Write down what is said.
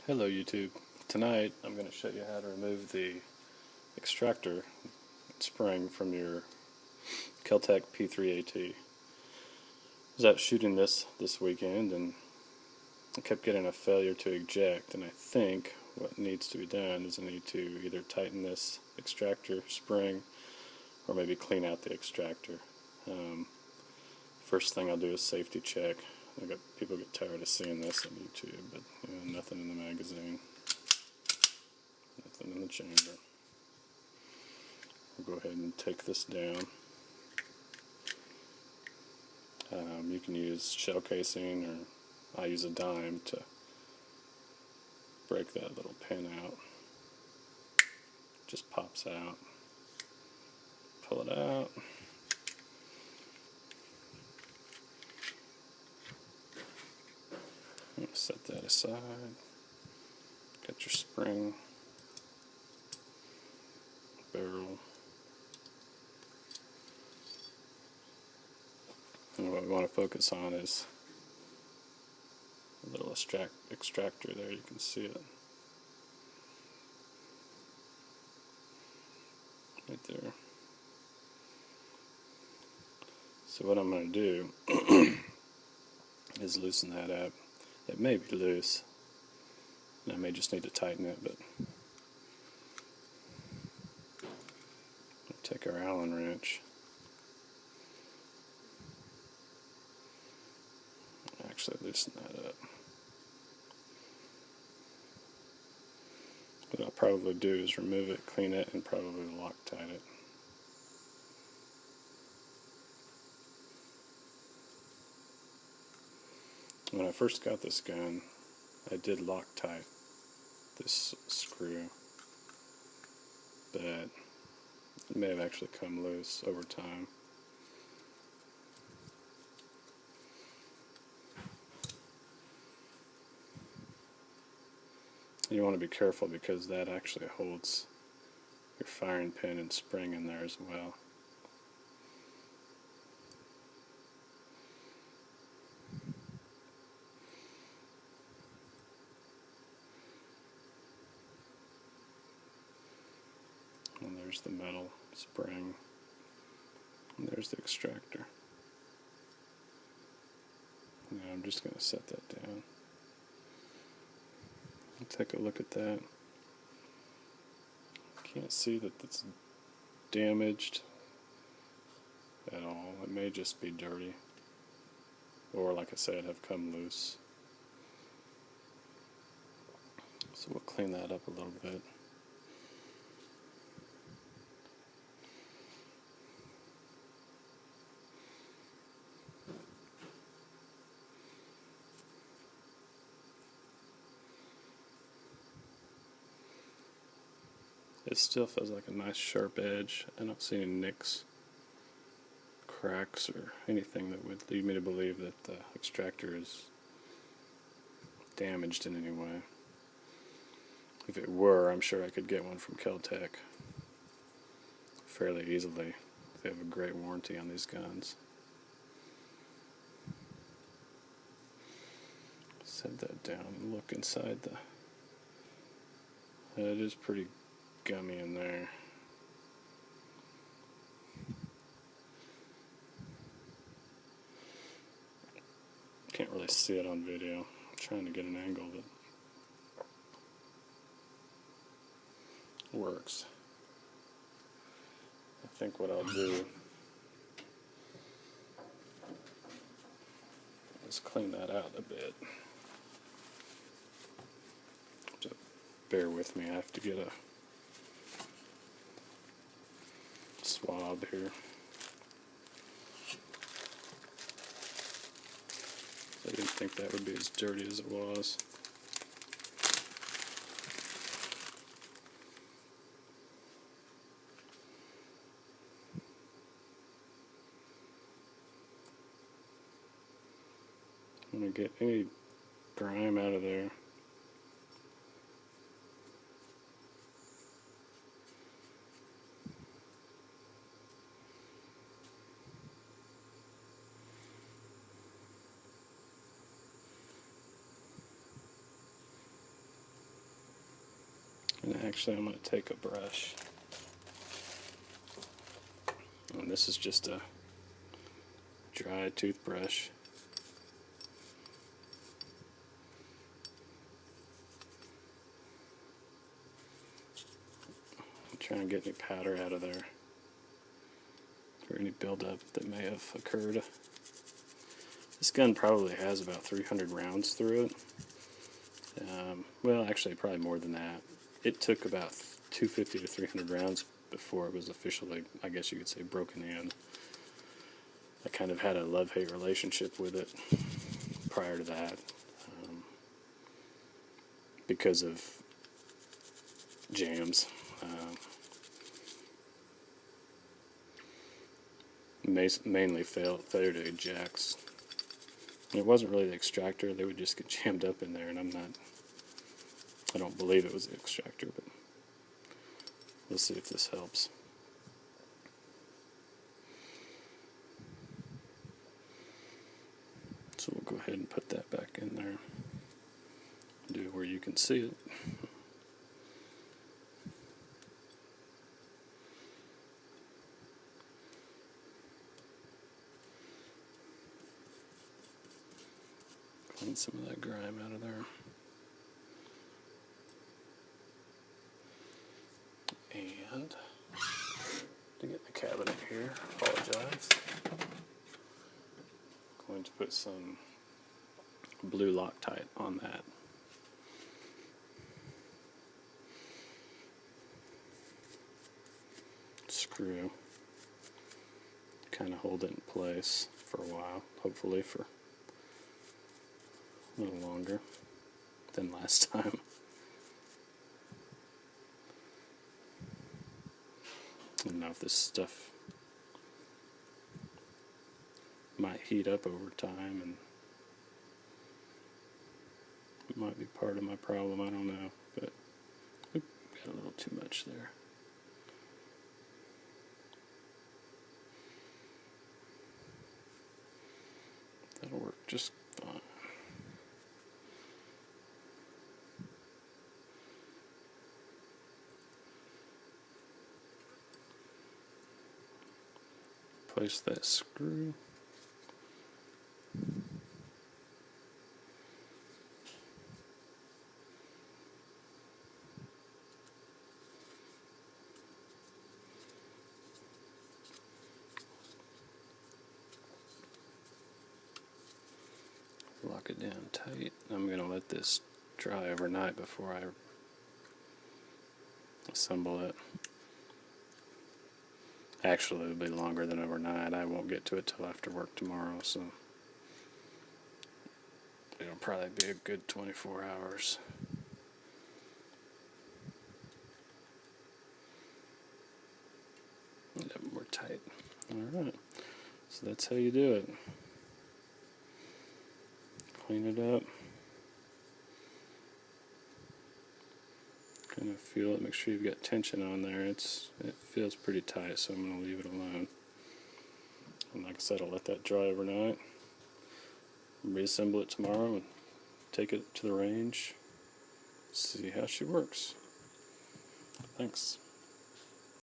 Hello YouTube. Tonight I'm going to show you how to remove the extractor spring from your Keltec P3AT. I was out shooting this weekend and I kept getting a failure to eject, and I think what needs to be done is I need to either tighten this extractor spring or maybe clean out the extractor. First thing I'll do is safety check. People get tired of seeing this on YouTube, but nothing in the magazine, nothing in the chamber. We'll go ahead and take this down. You can use shell casing, or I use a dime to break that little pin out. Just pops out. Pull it out. Set that aside. Got your spring, barrel, and what we want to focus on is a little extractor there. You can see it right there. So what I'm going to do is loosen that up. It may be loose, and I may just need to tighten it, but we'll take our Allen wrench, actually loosen that up. What I'll probably do is remove it, clean it, and probably Loctite it. When I first got this gun, I did Loctite this screw, but it may have actually come loose over time. You want to be careful because that actually holds your firing pin and spring in there as well. And there's the metal spring, and there's the extractor. Now I'm just going to set that down. Take a look at that. Can't see that it's damaged at all. It may just be dirty, or like I said, have come loose. So we'll clean that up a little bit. It still feels like a nice sharp edge. I don't see any nicks, cracks, or anything that would lead me to believe that the extractor is damaged in any way. If it were, I'm sure I could get one from Kel-Tec fairly easily. They have a great warranty on these guns. Set that down and look inside the... It is pretty gummy in there. Can't really see it on video. I'm trying to get an angle that works. I think what I'll do is clean that out a bit. So bear with me, I have to get a swab here. I didn't think that would be as dirty as it was. I'm going to get any grime out of there. And actually I'm going to take a brush, and this is just a dry toothbrush. I'm trying to get any powder out of there, or any buildup that may have occurred. This gun probably has about 300 rounds through it. Well, actually probably more than that. It took about 250 to 300 rounds before it was officially, I guess you could say, broken in. I kind of had a love-hate relationship with it prior to that, because of jams. Mainly failure to ejects. It wasn't really the extractor, they would just get jammed up in there, and I don't believe it was the extractor, but let's see if this helps. So we'll go ahead and put that back in there. Do it where you can see it. Clean some of that grime out of there. And to get the cabinet here, apologize. Going to put some blue Loctite on that. Screw. Kind of hold it in place for a while, hopefully for a little longer than last time. I don't know if this stuff might heat up over time, and it might be part of my problem, I don't know, but oop, got a little too much there. That'll work just fine. Place that screw. Lock it down tight. I'm going to let this dry overnight before I assemble it. Actually, it'll be longer than overnight. I won't get to it till after work tomorrow, so it'll probably be a good 24 hours. A little more tight. Alright, so that's how you do it. Clean it up. Kind of feel it, make sure you've got tension on there. It feels pretty tight, so I'm going to leave it alone. And like I said, I'll let that dry overnight. Reassemble it tomorrow and take it to the range. See how she works. Thanks.